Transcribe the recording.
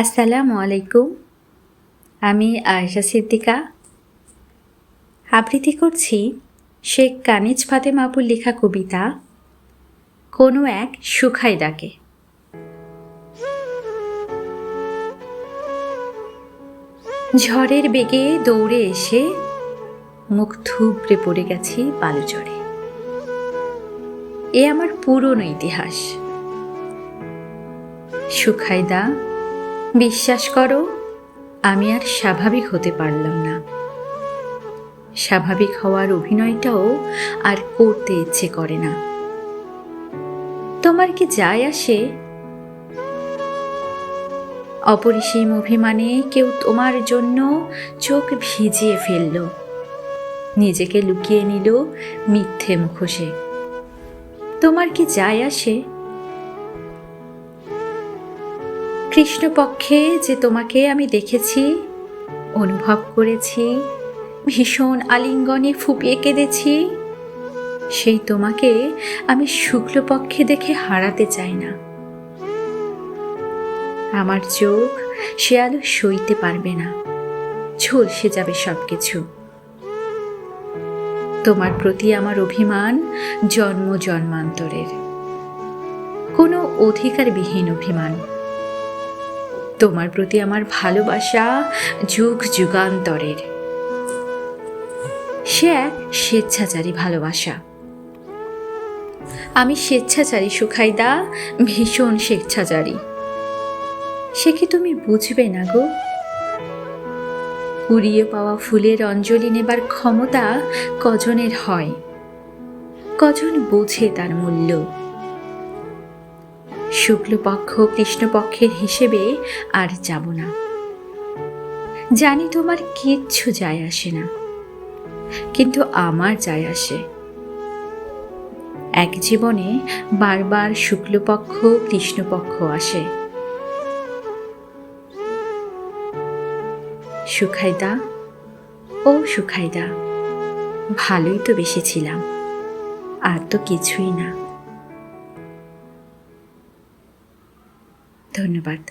আসসালামু আলাইকুম। আমি আয়েশা সিদ্দিকা। আবৃত্তি করছি শেখ কানিজ ফাতেমা আপুর লেখা কবিতা কোনো এক সুখাইদাকে। ঝড়ের বেগে দৌড়ে এসে মুখ থুবড়ে পড়ে গেছি বালুচরে। এ আমার পুরনো ইতিহাস। সুখাইদা, বিশ্বাস করো, আমি আর স্বাভাবিক হতে পারলাম না। স্বাভাবিক হওয়ার অভিনয়টাও আর করতে ইচ্ছে করে না। তোমার কি যায় আসে? অপরিসীম অভিমানে কেউ তোমার জন্য চোখ ভিজিয়ে ফেলল, নিজেকে লুকিয়ে নিল মিথ্যে মুখোশে। তোমার কি যায় আসে? কৃষ্ণপক্ষে যে তোমাকে আমি দেখেছি, অনুভব করেছি, ভীষণ আলিঙ্গনে ফুপিয়ে কেঁদেছি, সেই তোমাকে আমি শুক্লপক্ষে দেখে হারাতে চাই না। আমার চোখ সে আলো সইতে পারবে না, ঝলসে যাবে সবকিছু। তোমার প্রতি আমার অভিমান জন্ম জন্মান্তরের, কোনো অধিকারবিহীন অভিমান। তোমার প্রতি আমার ভালোবাসা যুগ যুগান্তরের, সে এক স্বেচ্ছাচারী ভালোবাসা। আমি স্বেচ্ছাচারী সুখাইদা, ভীষণ স্বেচ্ছাচারী। সে কি তুমি বুঝবে না গো? কুড়িয়ে পাওয়া ফুলের অঞ্জলি নেবার ক্ষমতা কজনের হয়, কজন বোঝে তার মূল্য? শুক্লপক্ষ কৃষ্ণপক্ষের হিসেবে আর যাব না। জানি তোমার কিচ্ছু যায় আসে না, কিন্তু আমার যায় আসে। এক জীবনে বারবার শুক্লপক্ষ কৃষ্ণপক্ষ আসে। সুখাইদা, ও সুখাইদা, ভালোই তো বেসেছিলাম, আর তো কিছুই না। ধন্যবাদ।